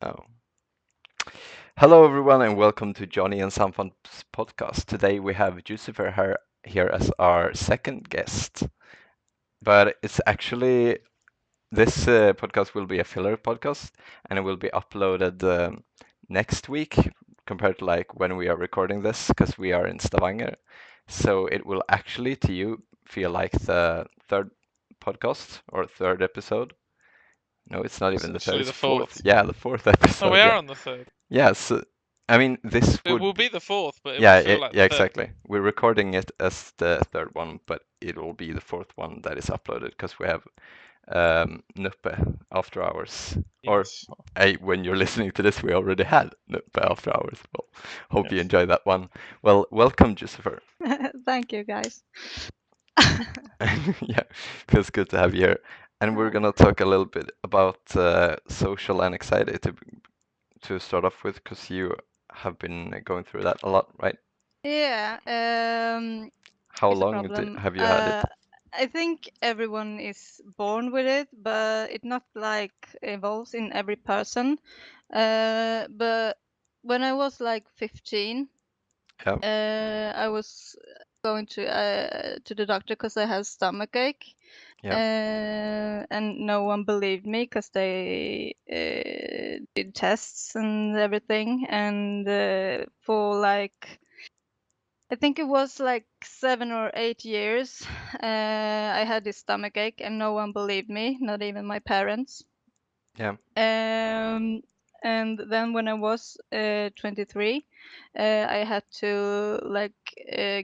Oh. Hello, everyone, and welcome to Johnny and Samfan's podcast. Today we have Jucifer here as our second guest, but it's actually this podcast will be a filler podcast, and it will be uploaded next week compared to like when we are recording this, because we are in Stavanger. So it will actually, to you, feel like the third podcast or third episode. No, it's not It's even the third, actually it's the fourth. fourth. Yeah, the fourth Oh, we episode. are Yeah. on the third. Yes, I mean, this It would will be, be the fourth, but it will yeah, feel like yeah, the third. exactly. We're recording it as the third one, but it will be the fourth one that is uploaded because we have Nuppe after hours. Or Yes. when you're listening to this, we already had Nuppe after hours. Well, hope you Yes. enjoyed that one. Well, welcome, Jucifer. Thank you, guys. Yeah, feels good to have you here. And we're gonna talk a little bit about social anxiety to start off with, because you have been going through that a lot, right? Yeah, How it's a long problem. have you had it? I think everyone is born with it, but it not like evolves in every person. But when I was like 15, Yeah, I was going to the doctor because I had stomach ache. yeah, And no one believed me because they did tests and everything. And for like, I think it was like 7 or 8 years, I had this stomach ache and no one believed me, not even my parents. yeah. And then when I was 23, I had to like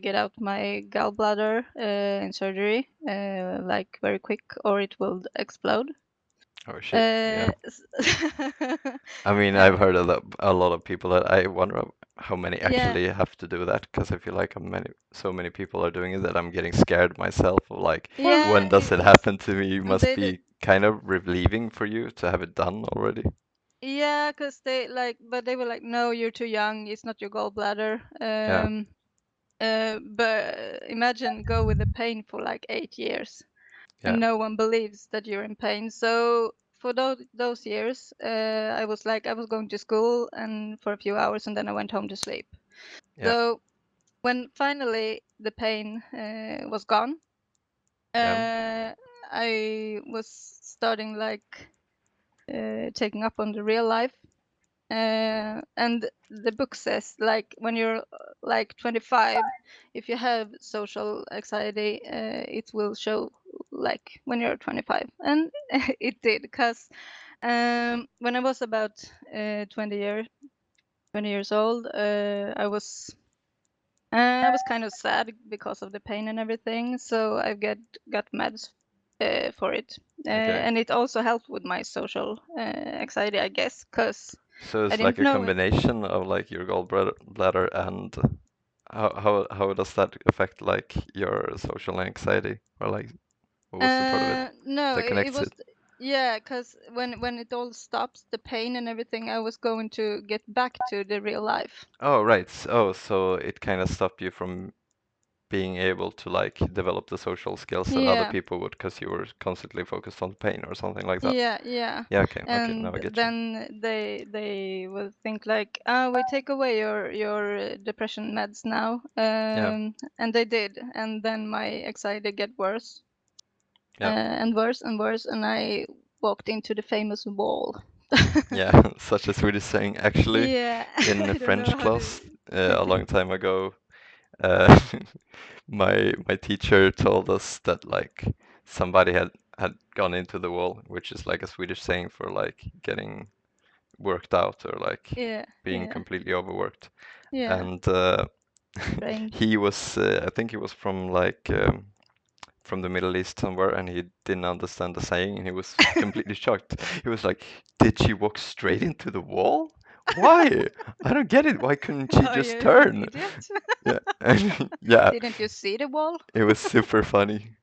get out my gallbladder in surgery, like very quick, or it will explode. Oh shit. Yeah. S- I mean, uh, I've heard a lot of people that I wonder how many yeah, actually have to do that, because I feel like so many people are doing it that I'm getting scared myself of like, yeah, when does it happen to me? It must they did. be kind of relieving for you to have it done already. Yeah, because they like, but they were like, no, you're too young. It's not your gallbladder. Yeah, But imagine go with the pain for like 8 years, yeah, and no one believes that you're in pain. So for those years, I was like, I was going to school and for a few hours, and then I went home to sleep. yeah, So when finally the pain was gone, yeah. I was starting like taking up on the real life. And the book says like when you're like 25, if you have social anxiety, it will show like when you're 25, and it did, because when I was about 20 years old, I was kind of sad because of the pain and everything, so I got meds for it, Okay. and it also helped with my social anxiety, I guess, because So I it's like didn't a know it. combination of like your gallbladder and how does that affect like your social anxiety, or like what was the part of it No, that it connects was, it? yeah, because when it all stops, the pain and everything, I was going to get back to the real life. Oh, right. Oh, so it kind of stopped you from being able to like develop the social skills that other Yeah, people would, because you were constantly focused on pain or something like that. yeah, yeah. Yeah, okay, okay, now I And get you. then they will think like, we take away your depression meds now, Yeah, and they did, and then my anxiety get worse, yeah, and worse and worse, and I walked into the famous wall. yeah. Such a Swedish saying. Actually, Yeah, in a I don't French know how to. class a long time ago, uh, my teacher told us that like somebody had gone into the wall, which is like a Swedish saying for like getting worked out or like Yeah, being yeah, completely overworked. yeah. And Brain. he was, I think he was from the Middle East somewhere, and he didn't understand the saying, and he was completely shocked. He was like, "Did she walk straight into the wall? Why? I don't get it. Why couldn't she Are just you an turn?" idiot? Yeah, and yeah, Didn't you see the wall? it was super funny.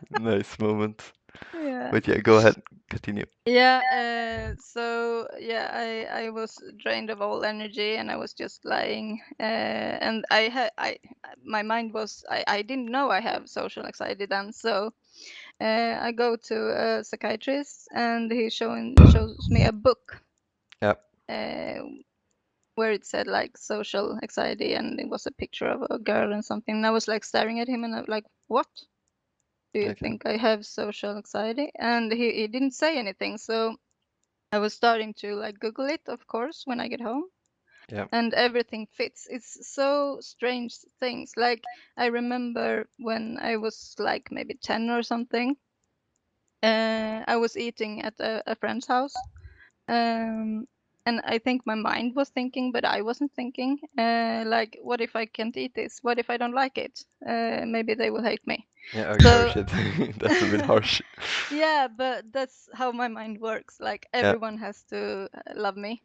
Nice moment. Yeah. But yeah, go ahead, continue. Yeah, so yeah, I was drained of all energy and I was just lying. And my mind was, I didn't know I have social anxiety then. So I go to a psychiatrist and he shows me a book. Yeah, where it said like social anxiety, and it was a picture of a girl and something. And I was like staring at him, and I was like, "What? Do you Okay. think I have social anxiety?" And he didn't say anything, so I was starting to like Google it, of course, when I get home. Yeah. And everything fits. It's so strange things. Like I remember when I was like maybe 10 or something, I was eating at a friend's house. And I think my mind was thinking, but I wasn't thinking. Like, what if I can't eat this? What if I don't like it? Maybe they will hate me. Yeah. Okay. Oh So, shit. That's a bit harsh. yeah, but that's how my mind works. Like, Yeah. everyone has to love me.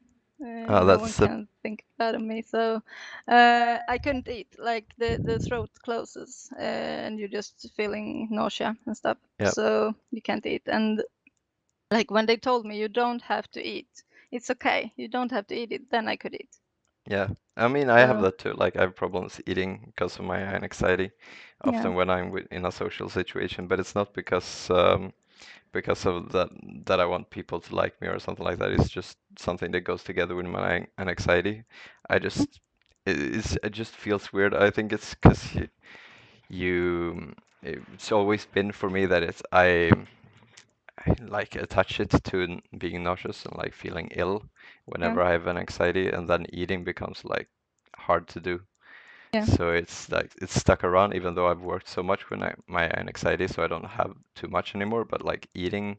Oh, No one that's can think bad of me. So, I couldn't eat. Like, the throat closes, and you're just feeling nausea and stuff. yeah. So you can't eat. And like when they told me you don't have to eat, it's okay, you don't have to eat it, then I could eat. Yeah. I mean, I have So that too. Like, I have problems eating because of my anxiety, yeah, often when I'm in a social situation. But it's not because of that I want people to like me or something like that. It's just something that goes together with my anxiety. I mm, just it just feels weird. I think it's because you it's always been for me that I like attach it to being nauseous and like feeling ill yeah, whenever I have an anxiety, and then eating becomes like hard to do. yeah. So it's like it's stuck around, even though I've worked so much with my anxiety, so I don't have too much anymore. But like eating,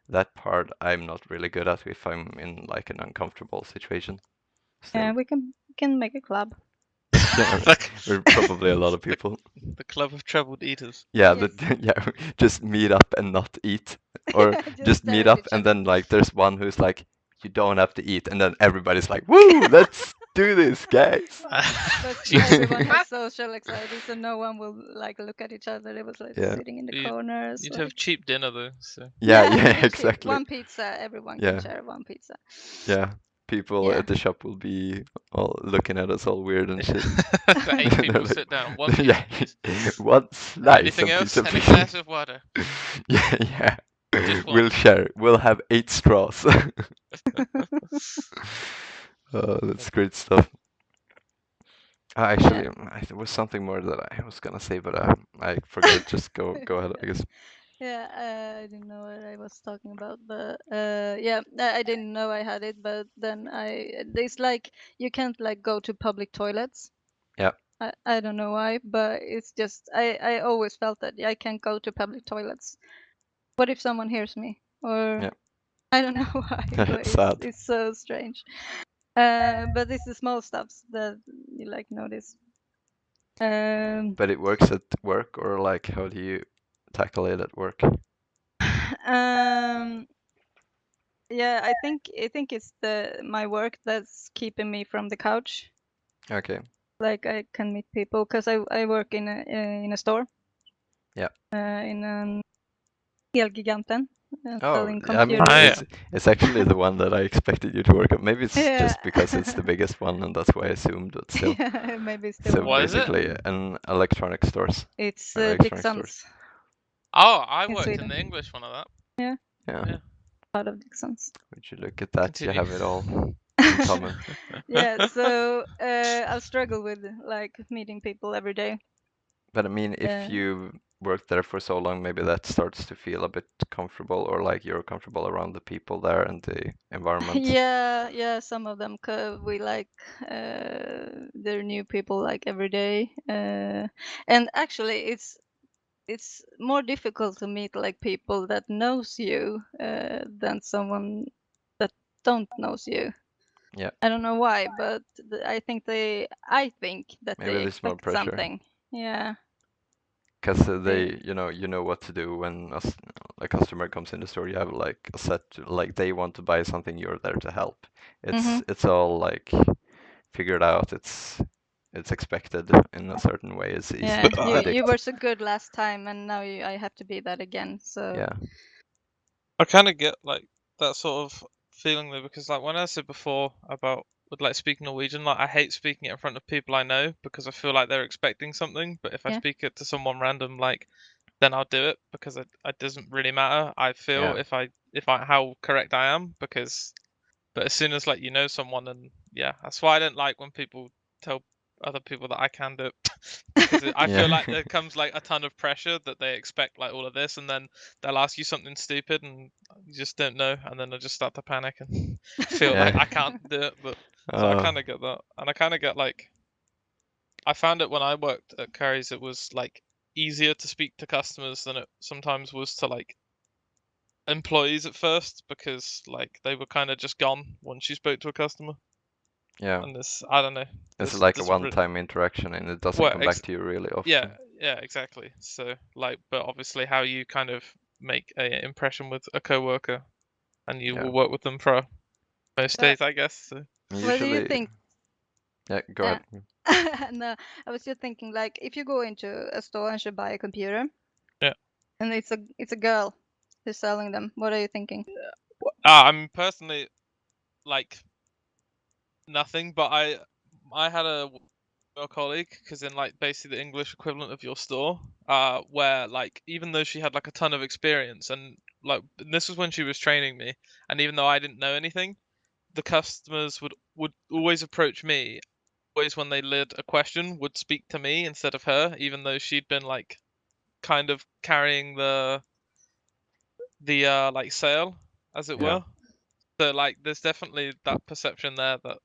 that part I'm not really good at if I'm in like an uncomfortable situation. Still, Yeah, we can make a club. yeah, Like we're probably a lot of people. the club of troubled eaters. Yeah, Yes. yeah, just meet up and not eat, or Yeah, just just stare meet at up each and other. then like there's one who's like, you don't have to eat, and then everybody's like, woo, let's do this, guys. But Jeez. everyone has social anxiety, so no one will like look at each other. They was like Yeah, sitting in the You'd, corners, you'd have like cheap dinner though, so yeah, yeah, yeah, really cheap. exactly. One pizza, everyone can Yeah, share one pizza. yeah. People Yeah. at the shop will be all looking at us all weird and shit. the 8 They're people like, sit down, one pizza yeah, please. one slice Anything of else? pizza, And a please. glass of water. Yeah, yeah. Just one. We'll share. We'll have 8 straws. Oh, that's great stuff. Yeah. Actually, there was something more that I was gonna say, but I forgot it. Just go ahead, I guess. Yeah, I didn't know what I was talking about, but yeah, I didn't know I had it, but then it's like you can't like go to public toilets. Yeah, I don't know why, but it's just I always felt that I can't go to public toilets. What if someone hears me? Or yeah. I don't know why, but Sad. it's so strange. But it's the small stuffs that you like notice. Um, But it works at work, or like, how do you tackle it at work? um, yeah, I think it's the my work that's keeping me from the couch. Okay. Like I can meet people because I work in a store Yeah. in an Elgiganten Oh, selling I mean, computers. I it's actually the one that I expected you to work at. Maybe it's Yeah, just because it's the biggest one, and that's why I assumed, but still. yeah, maybe it's the So one What is that it? basically, an electronic stores, it's electronic stores. Dixons Oh, I in worked in Sweden. the English one of that. Yeah, Yeah. Yeah. part of Dixons. Would you look at that? You Continue. have it all in common. Yeah, so I struggle with like meeting people every day. But I mean, if Uh, you worked there for so long, maybe that starts to feel a bit comfortable, or like you're comfortable around the people there and the environment. yeah, yeah, some of them we like they're new people like every day. And actually it's more difficult to meet like people that knows you than someone that don't knows you. Yeah, I don't know why, but I think that maybe they there's more expect pressure. something. Yeah. Because They, they, you know what to do when a customer comes in the store. You have like a set, like they want to buy something, you're there to help. mm-hmm. It's all like figured out. It's expected in a certain way. It's easy Yeah, But to you predict. were so good last time, and now I have to be that again. So Yeah, I kind of get like that sort of feeling though, because like when I said before about with like speaking Norwegian, like I hate speaking it in front of people I know because I feel like they're expecting something. But if I yeah, speak it to someone random, like then I'll do it because it doesn't really matter. I feel yeah, if I how correct I am because But as soon as like you know someone, and yeah, that's why I don't like when people tell other people that I can do it. Because I feel Yeah. like there comes like a ton of pressure that they expect like all of this, and then they'll ask you something stupid and you just don't know, and then I just start to panic and feel like I Yeah. can't do it. But so I kind of get that, and I kind of get like I found it when I worked at Curry's, it was like easier to speak to customers than it sometimes was to like employees at first, because like they were kind of just gone once you spoke to a customer. Yeah. And this, I don't know, It's this like a doesn't really one-time interaction and it doesn't well, come back to you really yeah, often. yeah, exactly. So like, but obviously how you kind of make a impression with a coworker, and you Yeah. will work with them for most days, I guess. So. What do you Usually, think? yeah, go ahead. No, I was just thinking, like, if you go into a store and should buy a computer, Yeah. and it's a girl who's selling them, what are you thinking? I'm personally like nothing, but I had a colleague, because in like basically the English equivalent of your store, where like even though she had like a ton of experience, and like this was when she was training me, and even though I didn't know anything, the customers would always approach me, always when they led a question would speak to me instead of her, even though she'd been like kind of carrying the like sale, as it Yeah. were. So like there's definitely that perception there that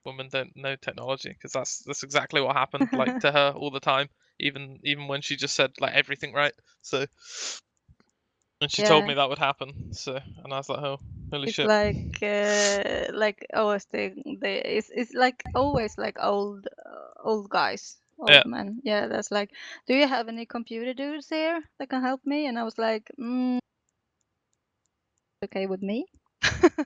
women don't know technology, because that's exactly what happened like to her all the time, even when she just said like everything right. So and she told Yeah, me that would happen, so and I was like, oh, holy it's shit. like always it's like always like old guys, Yeah. old men. Yeah, that's like, do you have any computer dudes here that can help me? And I was like, okay with me.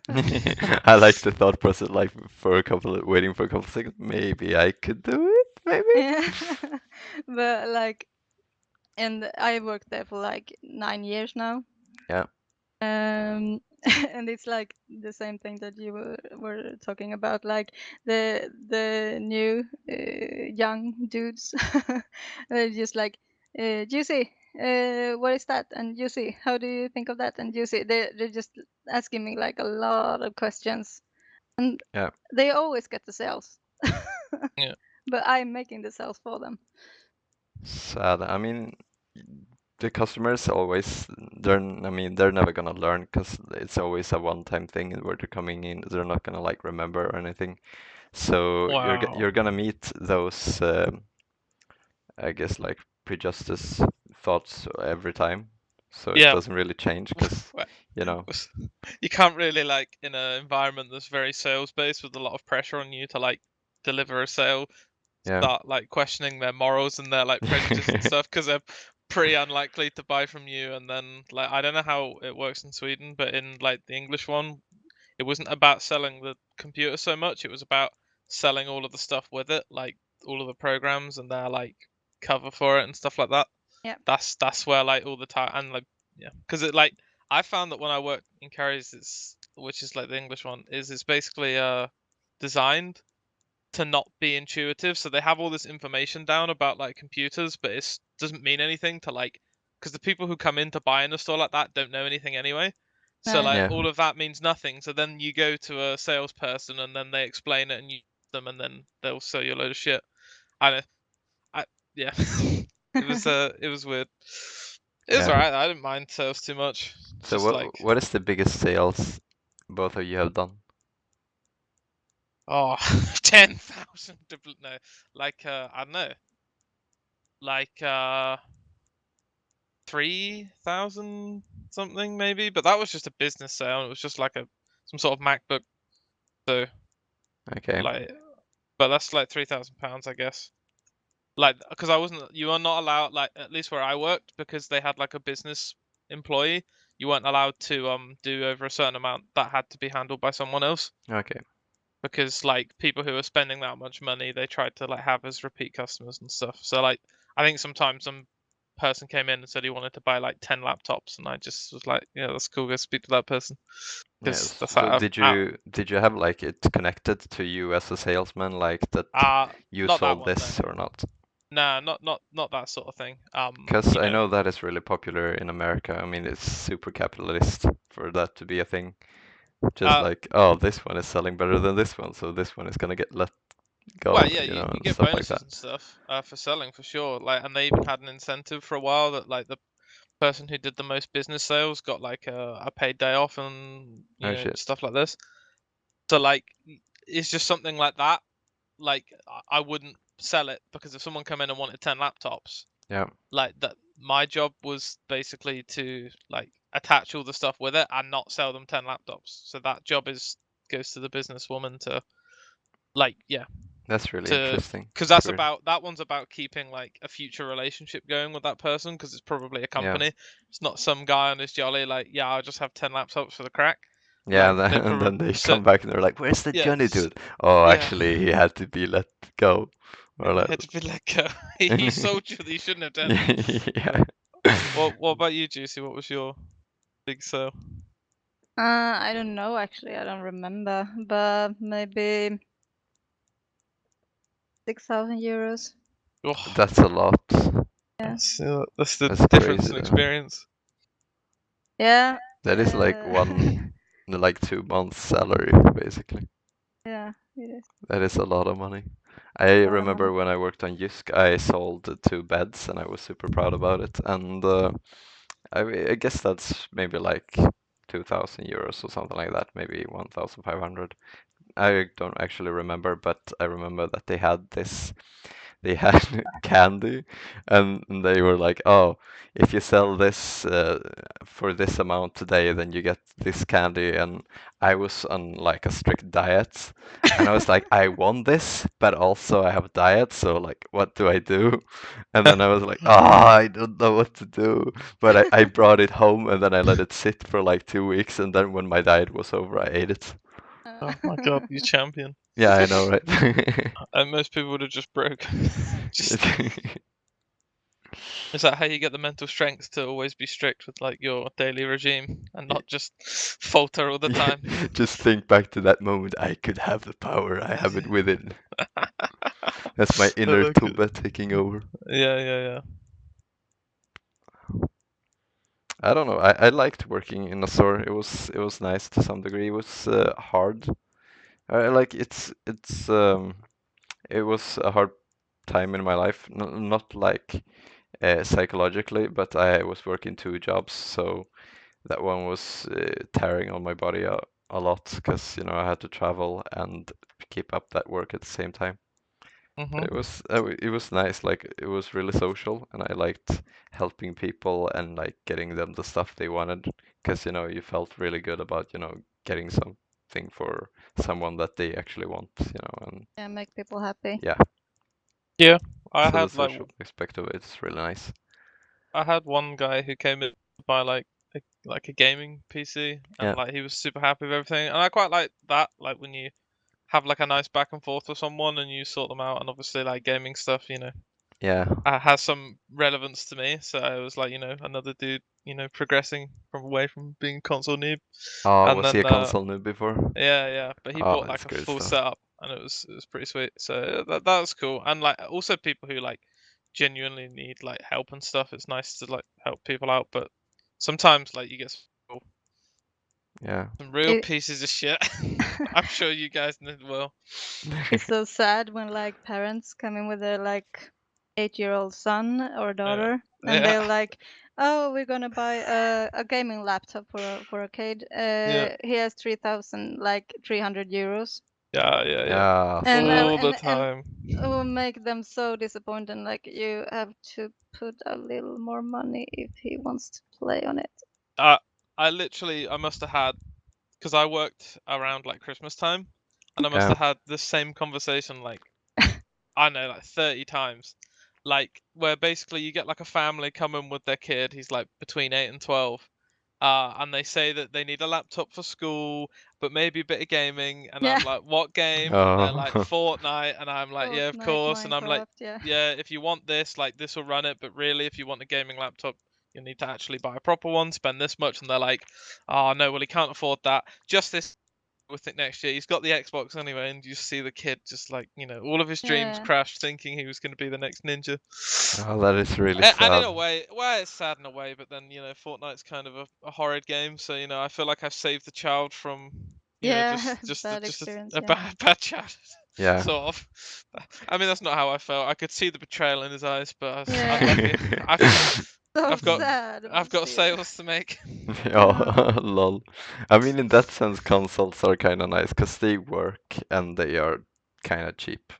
I like the thought process, like waiting for a couple of seconds. Maybe I could do it, maybe. Yeah. But like, and I worked there for like 9 years now. Yeah. Um, and it's like the same thing that you were talking about, like the new young dudes. They're just like, Juicy, what is that? And Juicy, how do you think of that? And Juicy, they're just asking me like a lot of questions, and Yeah. they always get the sales. Yeah. But I'm making the sales for them. Sad. I mean, the customers always, they're never gonna learn because it's always a one-time thing where they're coming in. They're not gonna like remember or anything. So Wow. you're gonna meet those, I guess, like prejudice thoughts every time. So it Yeah. doesn't really change because, you know, You can't really like in an environment that's very sales based with a lot of pressure on you to like deliver a sale, yeah. start like questioning their morals and their like prejudice and stuff, because they're pretty unlikely to buy from you. And then like I don't know how it works in Sweden, but in like the English one, it wasn't about selling the computer so much, it was about selling all of the stuff with it, like all of the programs and their like cover for it and stuff like that. Yeah. That's where like all the time, and like yeah, because it like I found that when I worked in Carries, which is like the English one, is it's basically designed to not be intuitive. So they have all this information down about like computers, but it doesn't mean anything to like, because the people who come in to buy in a store like that don't know anything anyway. So No. like Yeah. all of that means nothing. So then you go to a salesperson and then they explain it and you them, and then they'll sell you a load of shit. And I yeah, it was weird. It was Yeah. alright. I didn't mind sales too much. So Just like what is the biggest sales both of you have done? oh 10,000 no, like I don't know, like 3,000 something maybe, but that was just a business sale. It was just like some sort of MacBook. So Okay. like, but that's like £3,000, I guess. Like, because you are not allowed, like at least where I worked, because they had like a business employee. You weren't allowed to do over a certain amount. That had to be handled by someone else, Okay. because like people who are spending that much money, they tried to like have as repeat customers and stuff. So like, I think sometimes some person came in and said he wanted to buy like 10 laptops, and I just was like, yeah, that's cool, go speak to that person, because Yes. that's So like did you have like it connected to you as a salesman, like that you not that sold one, no. this or not? Nah, not that sort of thing. Because You I know, know that is really popular in America. I mean, it's super capitalist for that to be a thing. Just like, oh, this one is selling better than this one, so this one is gonna get let go, Well, yeah, you know, you and get stuff like that. bonuses and stuff for selling for sure. Like, and they even had an incentive for a while that like the person who did the most business sales got like a paid day off and Oh shit. stuff like this. So like, it's just something like that. Like, I wouldn't sell it because if someone come in and wanted 10 laptops, Yeah. like that, my job was basically to like attach all the stuff with it and not sell them 10 laptops. So that job goes to the businesswoman to like, yeah, That's really to interesting. because That's that's weird. about that one's about keeping like a future relationship going with that person because it's probably a company. It's not some guy on his jolly like, yeah, I'll just have 10 laptops for the crack. Yeah, Like and then, they and probably then they come back and they're like, "Where's the yeah Johnny dude?" Oh, yeah actually, he had to be let go. Or yeah like, had to be let go. He sold you that he shouldn't have done. yeah. What about you, Juicy? What was your big sale? I don't know actually. I don't remember, but maybe 6,000 euros. Oh, That's a lot. Yeah. that's the That's difference crazy in though. experience. Yeah. That is like Uh, like 2 months' salary, basically. yeah, it is That is a lot of money. I a lot of remember money. when I worked on Jysk, I sold 2 beds, and I was super proud about it. And I guess that's maybe like 2,000 euros or something like that, maybe 1,500. I don't actually remember, but I remember that they had candy, and they were like, "Oh, if you sell this for this amount today, then you get this candy." And I was on like a strict diet, and I was like, "I want this, but also I have diet, so like, what do I do?" And then I was like, "Oh, I don't know what to do." But I brought it home, and then I let it sit for like 2 weeks, and then when my diet was over, I ate it. Oh my god, you champion! Yeah, I know, right? And most people would have just broke. Just is that how you get the mental strength to always be strict with like your daily regime and not just falter all the Yeah, time? just think back to that moment. I could have the power. I have it within. That's my I inner like it. Tube taking over. Yeah. I don't know. I liked working in a store. It was nice to some degree. It was hard. I like it was a hard time in my life. Not like psychologically, but I was working 2 jobs, so that one was tearing on my body a lot because I had to travel and keep up that work at the same time. But Mhm. it was nice. Like it was really social, and I liked helping people and like getting them the stuff they wanted because you felt really good about getting something for someone that they actually want. And Yeah, make people happy. yeah, Yeah, I so the had like social aspect of it is really nice. I had one guy who came in to buy like a gaming PC and Yeah, like he was super happy with everything and I quite like that like when you have like a nice back and forth with someone and you sort them out and obviously like gaming stuff yeah. has some relevance to me so I was like another dude progressing from away from being console noob Oh, and was he then a console noob before? yeah but he Oh, bought that's like a good full stuff. setup and it was pretty sweet so that was cool and like also people who like genuinely need like help and stuff it's nice to like help people out but sometimes like you get Yeah. some real It, pieces of shit. I'm sure you guys know well. it's so sad when like parents come in with their like 8-year-old son or Yeah. daughter, and Yeah. they're like, "Oh, we're gonna buy a gaming laptop for arcade. Yeah. He has 3,000 like 300 euros." Yeah. Yeah, And sad. All the and time. it will make them so disappointed. Like you have to put a little more money if he wants to play on it. Uh, I must have had because I worked around like Christmas time, and I must Yeah. have had the same conversation like I know like 30 times. Like where basically you get like a family coming with their kid, he's like between 8 and 12. And they say that they need a laptop for school, but maybe a bit of gaming. And Yeah, I'm like, what game? And they're like, Oh, Fortnite. And I'm like, yeah, of Fortnite, course. And I'm like, Minecraft. Yeah. yeah, if you want this, like this will run it. But really, if you want a gaming laptop, you need to actually buy a proper one, spend this much. And they're like, oh, no, well, he can't afford that. Just this would think next year. He's got the Xbox anyway, and you see the kid just like, all of his dreams Yeah. crashed, thinking he was going to be the next ninja. Oh, that is really And in sad. a way, well, it's sad in a way, but then Fortnite's kind of a horrid game, so I feel like I've saved the child from Yeah, just bad experience. a Yeah. bad child, Yeah. sort of. I mean, that's not how I felt. I could see the betrayal in his eyes, but I was Yeah. unlucky. So I've got sad. I've got Steve. sales to make. Oh, lol. I mean, in that sense, consoles are kind of nice because they work and they are kind of cheap.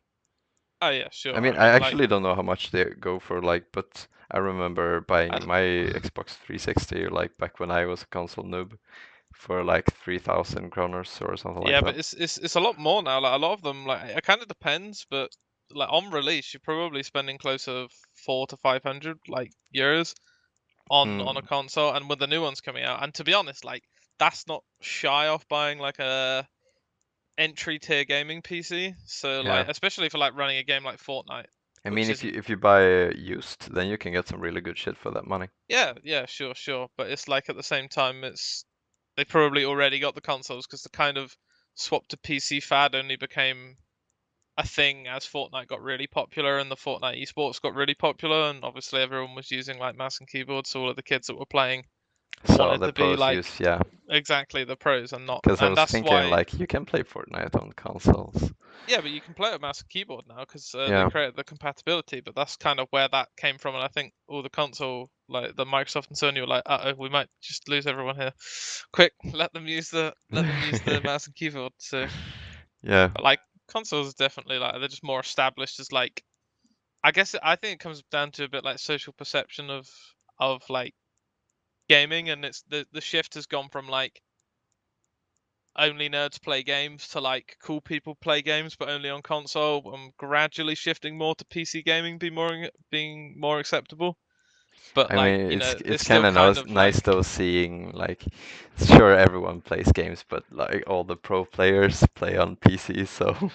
Oh yeah, sure. I mean, I actually don't know how much they go for, like, but I remember I buying don't- my Xbox 360, like, back when I was a console noob, for like 3,000 kroners or something like yeah, but that. it's a lot more now. Like a lot of them, like it kind of depends, but like on release, you're probably spending close to 400 to 500 like euros on a Mm. console, and with the new ones coming out. And to be honest, like that's not shy off buying like a entry tier gaming PC. So like, Yeah. especially for like running a game like Fortnite, I which mean, is if you buy used, then you can get some really good shit for that money. yeah, sure. But it's like at the same time, they probably already got the consoles because the kind of swap to PC fad only became a thing as Fortnite got really popular and the Fortnite esports got really popular, and obviously everyone was using like mouse and keyboard, so all of the kids that were playing So wanted the to be pros like use, yeah. exactly the pros Because I and was that's thinking, why like, you can play Fortnite on consoles. yeah, but you can play with mouse and keyboard now because they Yeah. created the compatibility. But that's kind of where that came from, and I think all the console, like the Microsoft and Sony, were like, "Uh oh, we might just lose everyone here. Quick, let them use the mouse and keyboard." So, Yeah. but like consoles are definitely like they're just more established as like I think it comes down to a bit like social perception of like gaming, and it's the shift has gone from like only nerds play games to like cool people play games but only on console. I'm gradually shifting more to PC gaming being more acceptable. But I like, mean, it's it's kind still of kind of nice like though seeing, like, sure, everyone plays games, but like all the pro players play on PC, so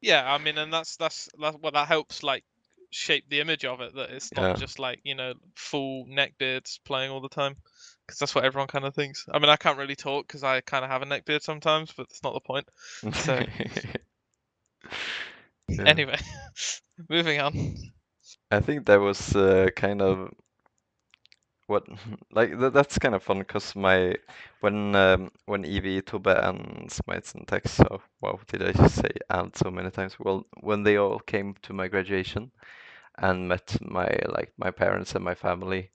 yeah, I mean, and that's what that helps like shape the image of it, that it's not yeah. just like, full neckbeards playing all the time. Because that's what everyone kind of thinks. I mean, I can't really talk because I kind of have a neckbeard sometimes, but that's not the point. So Yeah. anyway, moving on. I think that was kind of what like that's kind of fun because my when Evie, Tobbe, and Smites and Tex, so wow, did I just say and so many times? Well, when they all came to my graduation and met my parents and my family,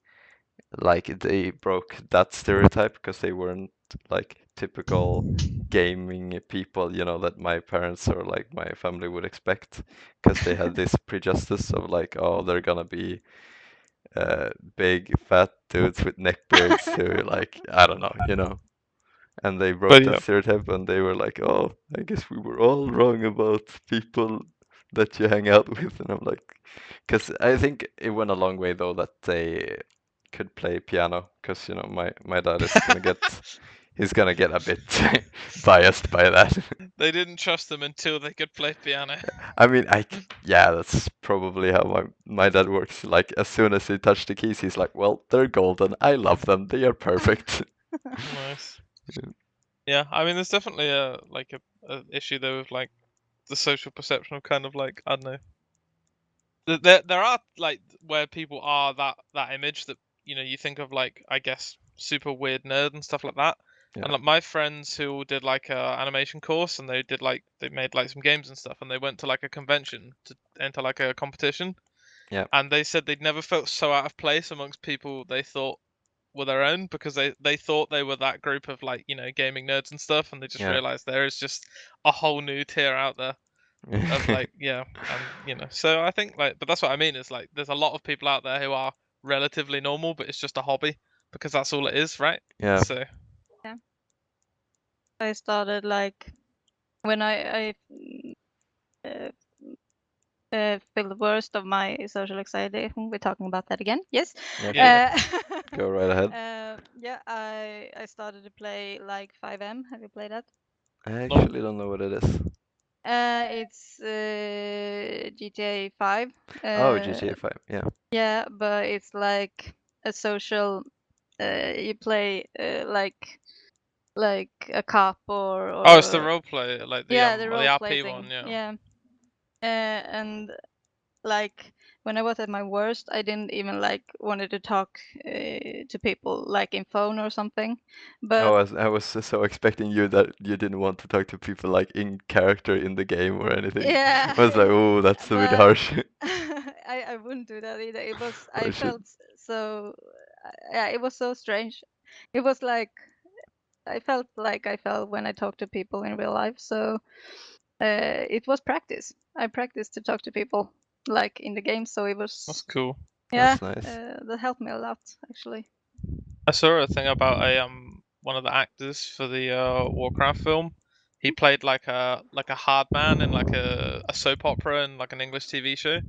like they broke that stereotype because they weren't like typical gaming people, that my parents or like my family would expect, because they had this prejudice of like, oh, they're gonna be big fat dudes with neckbeards who, like, I don't know. And they broke But that yeah, stereotype and they were like, oh, I guess we were all wrong about people that you hang out with. And I'm like, because I think it went a long way though that they could play piano, because my dad is gonna get he's gonna get a bit biased by that. they didn't trust them until they could play piano. I mean, yeah, that's probably how my dad works. Like, as soon as he touched the keys, he's like, well, they're golden. I love them. They are perfect. Nice. Yeah, I mean, there's definitely a issue though with like the social perception of kind of like, I don't know. There are like where people are that image that you think of, like, I guess super weird nerd and stuff like that. Yeah. And like my friends who did like a animation course, and they made like some games and stuff, and they went to like a convention to enter like a competition. Yeah. And they said they'd never felt so out of place amongst people they thought were their own, because they thought they were that group of like gaming nerds and stuff, and they just Yeah. realized there is just a whole new tier out there of like, yeah, and so I think like, but that's what I mean is like there's a lot of people out there who are relatively normal, but it's just a hobby because that's all it is, right? Yeah. So Yeah. I started like when I feel the worst of my social anxiety. We're talking about that again. Yes. Yeah, Yeah. go right ahead. Yeah, I started to play like 5M. Have you played that? I actually don't know what it is. It's GTA 5. Oh, GTA 5. Yeah. Yeah, but it's like a social. You play like like a cop Oh, it's the or role play, like the yeah, the role play RP thing. one, yeah. Yeah. And like when I was at my worst, I didn't even like wanted to talk to people like in phone or something. But I was so expecting you that you didn't want to talk to people like in character in the game or anything. yeah, I was like, oh, that's a bit but harsh. I wouldn't do that either. It was I I should. felt so yeah, it was so strange. It was like I felt like I felt when I talked to people in real life. So it was practice. I practiced to talk to people like in the game. So it That's was cool. yeah, That's nice. that helped me a lot actually. I saw a thing about a one of the actors for the Warcraft film. He played like a hard man in like a soap opera and like an English TV show.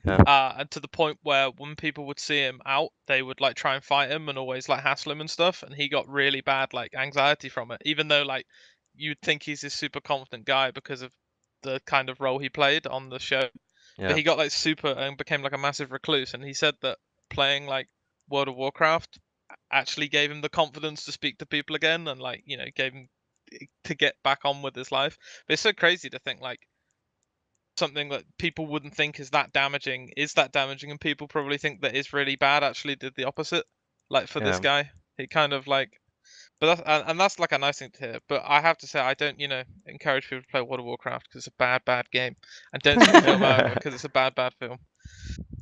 Yeah. And to the point where when people would see him out, they would like try and fight him and always like hassle him and stuff. And he got really bad like anxiety from it, even though like you'd think he's this super confident guy because of the kind of role he played on the show. Yeah. But he got like super and became like a massive recluse. And he said that playing like World of Warcraft actually gave him the confidence to speak to people again and like gave him to get back on with his life. But it's so crazy to think like something that people wouldn't think is that damaging, and people probably think that is really bad actually did the opposite. Like for this Yeah. guy, he kind of like, but and that's like a nice thing to hear. But I have to say, I don't encourage people to play World of Warcraft because it's a bad game, and don't see the film either because it's a bad film.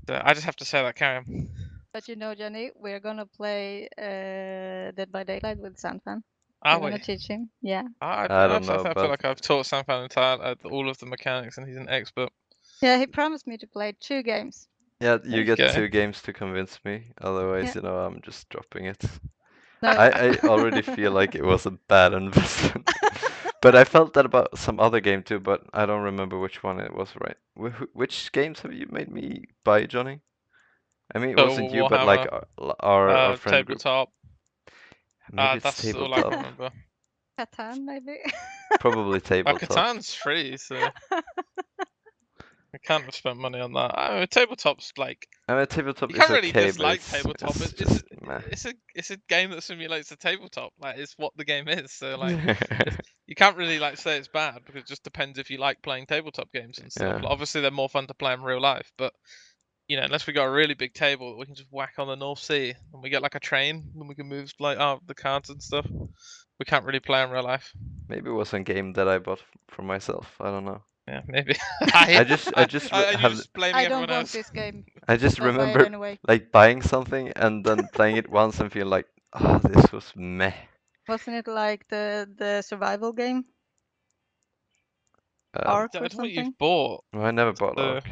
So I just have to say that, Carry on. But you know, Johnny, we're gonna play Dead by Daylight with Sanfan. Ah We're gonna wait, teach him. Yeah. I don't know, I feel but like I've taught Sampan entire all of the mechanics, and he's an expert. Yeah, he promised me to play 2 games. yeah, There you you get go. 2 games to convince me. Otherwise, Yeah. I'm just dropping it. No. I already feel like it was a bad investment. But I felt that about some other game too, but I don't remember which one it was, right? Which games have you made me buy, Johnny? I mean, it Total wasn't you, but like Warhammer, our friend group. tabletop. Maybe it's That's all I can tabletop. remember. Catan, maybe. Probably tabletop. Catan's free, so I can't have spent money on that. I mean, tabletop's like I mean, tabletop you is can't really okay, but dislike tabletop. it's just meh. It's a game that simulates a tabletop. Like it's what the game is. So like you can't really like say it's bad because it just depends if you like playing tabletop games and stuff. Yeah. Obviously, they're more fun to play in real life, but unless we got a really big table that we can just whack on the North Sea and we get like a train and we can move like the cards and stuff, we can't really play in real life. Maybe it was a game that I bought for myself. I don't know. Yeah, maybe. I just You're have just blaming I everyone don't want else. this game. I just Don't buy it remember anyway. like buying something and then playing it once and feel like, oh, this was meh. Wasn't it like the survival game? Uh, Ark I or don't think something? you've bought. I never bought So Ark.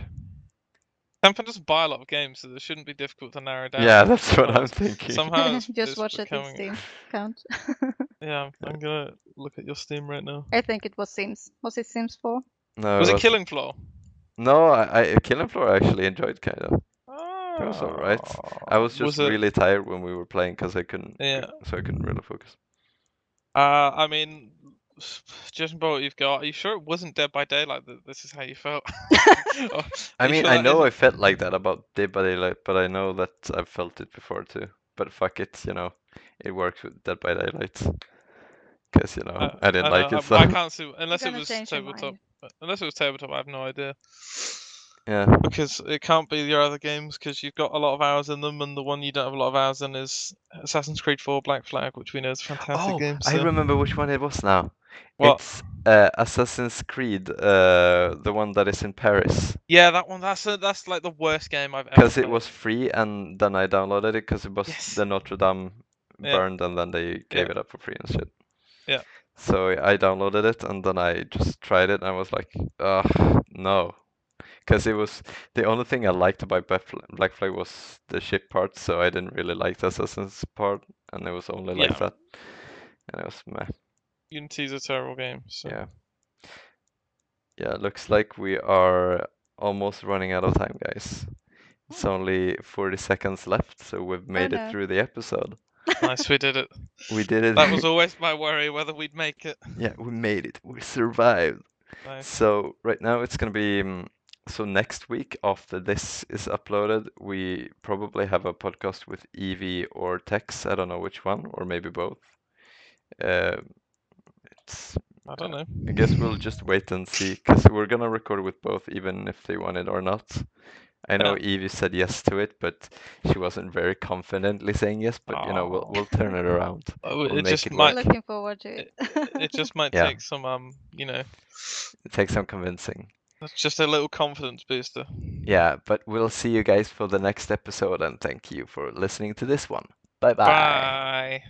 Sampan doesn't buy a lot of games, so it shouldn't be difficult to narrow down. Yeah, but that's what I'm somehow thinking. somehow Just it's watch it in becoming. Steam account. Yeah, I'm gonna look at your Steam right now. I think it was Sims. Was it Sims 4? No, Was it it was Killing Floor? no. Killing Floor I actually enjoyed kind of. It was alright. I was just Was it? really tired when we were playing because I couldn't, Yeah. so I couldn't really focus. I mean, judging by what you've got, are you sure it wasn't Dead by Daylight that this is how you felt? Or I are you mean, sure I that know I isn't? felt like that about Dead by Daylight, but I know that I've felt it before too. But fuck it, it works with Dead by Daylight. Because, I didn't I like know. it, so I can't see unless it gonna was change your tabletop. mind. Unless it was tabletop, I have no idea. yeah. Because it can't be your other games because you've got a lot of hours in them, and the one you don't have a lot of hours in is Assassin's Creed 4 Black Flag, which we know is a fantastic Oh, game. I So remember which one it was now. what? It's Assassin's Creed, the one that is in Paris. Yeah, that one. That's like the worst game I've ever Because it played. was free, and then I downloaded it because it was Yes. the Notre Dame Yeah. burned, and then they gave Yeah. it up for free and shit. Yeah. So I downloaded it, and then I just tried it, and I was like, no. Because it was the only thing I liked about Black Flag was the ship part, so I didn't really like the Assassin's part, and it was only like Yeah. that. And it was meh. Unity's a terrible game. So. Yeah. Yeah, looks like we are almost running out of time, guys. It's only 40 seconds left, so we've made it no. through the episode. Nice, we did it. We did it. That was always my worry whether we'd make it. Yeah, we made it. We survived. Nice. So right now it's gonna be so next week after this is uploaded, we probably have a podcast with Evie or Tex. I don't know which one, or maybe both. I don't know. I guess we'll just wait and see, because we're gonna record with both, even if they want it or not. I know Yeah. Evie said yes to it, but she wasn't very confidently saying yes. But we'll turn it around. Oh, We'll it make just it might. work. Looking forward to it. It just might Yeah. take some It takes some convincing. that's just a little confidence booster. Yeah, but we'll see you guys for the next episode, and thank you for listening to this one. Bye bye. Bye.